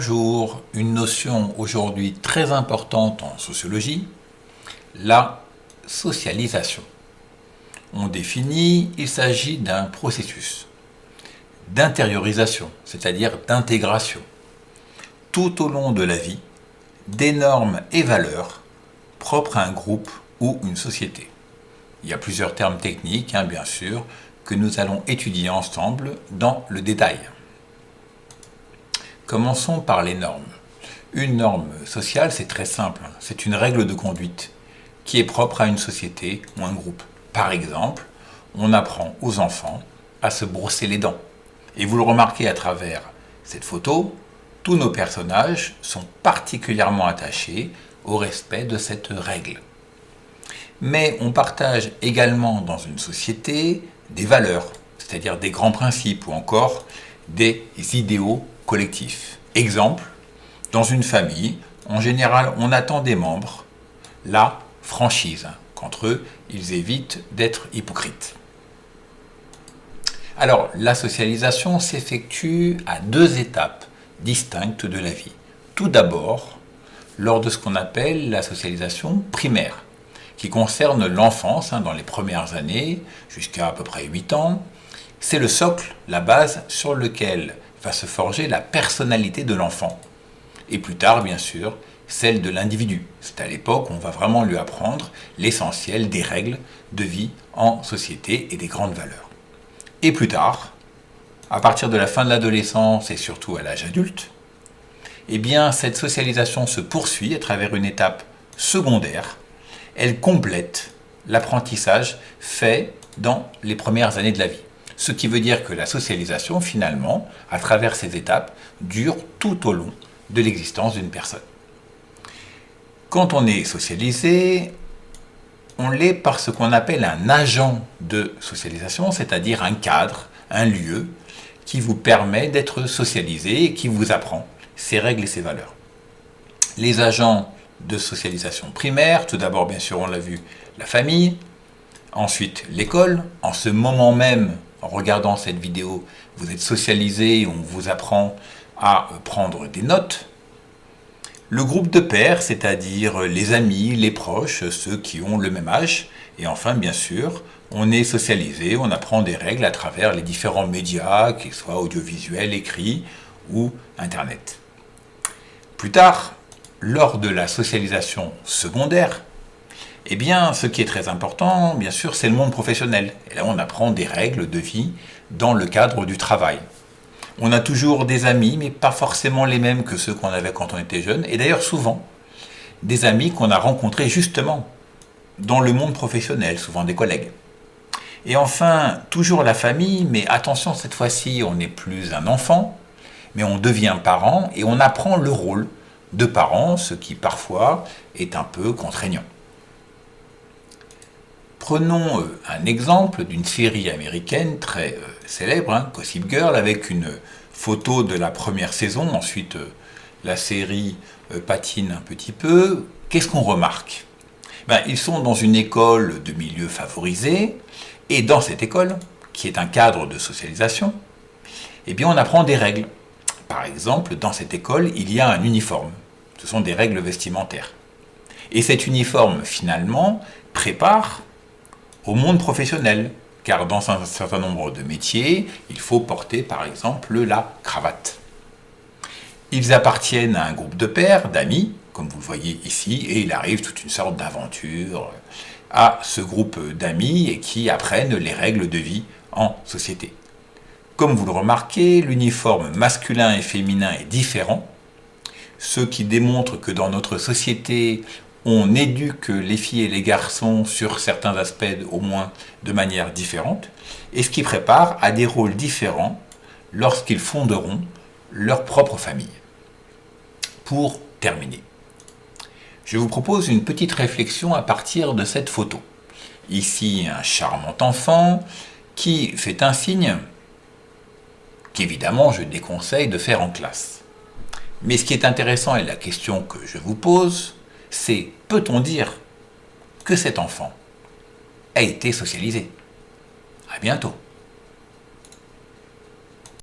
Bonjour, une notion aujourd'hui très importante en sociologie, la socialisation. On définit, il s'agit d'un processus d'intériorisation, c'est-à-dire d'intégration, tout au long de la vie, des normes et valeurs propres à un groupe ou une société. Il y a plusieurs termes techniques, bien sûr, que nous allons étudier ensemble dans le détail. Commençons par les normes. Une norme sociale, c'est très simple, c'est une règle de conduite qui est propre à une société ou un groupe. Par exemple, on apprend aux enfants à se brosser les dents. Et vous le remarquez à travers cette photo, tous nos personnages sont particulièrement attachés au respect de cette règle. Mais on partage également dans une société des valeurs, c'est-à-dire des grands principes ou encore des idéaux collectifs. Exemple, dans une famille, en général, on attend des membres la franchise. Qu'entre eux, ils évitent d'être hypocrites. Alors, la socialisation s'effectue à deux étapes distinctes de la vie. Tout d'abord, lors de ce qu'on appelle la socialisation primaire, qui concerne l'enfance, dans les premières années, jusqu'à peu près 8 ans. C'est le socle, la base sur lequel va se forger la personnalité de l'enfant. Et plus tard, bien sûr, celle de l'individu. C'est à l'époque où on va vraiment lui apprendre l'essentiel des règles de vie en société et des grandes valeurs. Et plus tard, à partir de la fin de l'adolescence et surtout à l'âge adulte, cette socialisation se poursuit à travers une étape secondaire. Elle complète l'apprentissage fait dans les premières années de la vie. Ce qui veut dire que la socialisation, finalement, à travers ces étapes, dure tout au long de l'existence d'une personne. Quand on est socialisé, on l'est par ce qu'on appelle un agent de socialisation, c'est-à-dire un cadre, un lieu qui vous permet d'être socialisé et qui vous apprend ses règles et ses valeurs. Les agents de socialisation primaire, tout d'abord, bien sûr, on l'a vu, la famille, ensuite l'école. En ce moment même, en regardant cette vidéo, vous êtes socialisé, on vous apprend à prendre des notes. Le groupe de pairs, c'est-à-dire les amis, les proches, ceux qui ont le même âge. Et enfin, bien sûr, on est socialisé, on apprend des règles à travers les différents médias, qu'ils soient audiovisuels, écrits ou Internet. Plus tard, lors de la socialisation secondaire, ce qui est très important, bien sûr, c'est le monde professionnel. Et là, on apprend des règles de vie dans le cadre du travail. On a toujours des amis, mais pas forcément les mêmes que ceux qu'on avait quand on était jeune. Et d'ailleurs, souvent, des amis qu'on a rencontrés justement dans le monde professionnel, souvent des collègues. Et enfin, toujours la famille, mais attention, cette fois-ci, on n'est plus un enfant, mais on devient parent et on apprend le rôle de parent, ce qui parfois est un peu contraignant. Prenons un exemple d'une série américaine très célèbre, Gossip Girl, avec une photo de la première saison. Ensuite, la série patine un petit peu. Qu'est-ce qu'on remarque ? Ils sont dans une école de milieu favorisé, et dans cette école, qui est un cadre de socialisation, on apprend des règles. Par exemple, dans cette école, il y a un uniforme. Ce sont des règles vestimentaires. Et cet uniforme, finalement, prépare au monde professionnel, car dans un certain nombre de métiers, il faut porter par exemple la cravate. Ils appartiennent à un groupe de pairs, d'amis, comme vous le voyez ici, et il arrive toute une sorte d'aventure à ce groupe d'amis et qui apprennent les règles de vie en société. Comme vous le remarquez, l'uniforme masculin et féminin est différent, ce qui démontre que dans notre société, on éduque les filles et les garçons sur certains aspects au moins de manière différente, et ce qui prépare à des rôles différents lorsqu'ils fonderont leur propre famille. Pour terminer, je vous propose une petite réflexion à partir de cette photo. Ici, un charmant enfant qui fait un signe qu'évidemment je déconseille de faire en classe. Mais ce qui est intéressant et la question que je vous pose, c'est peut-on dire que cet enfant a été socialisé ? À bientôt.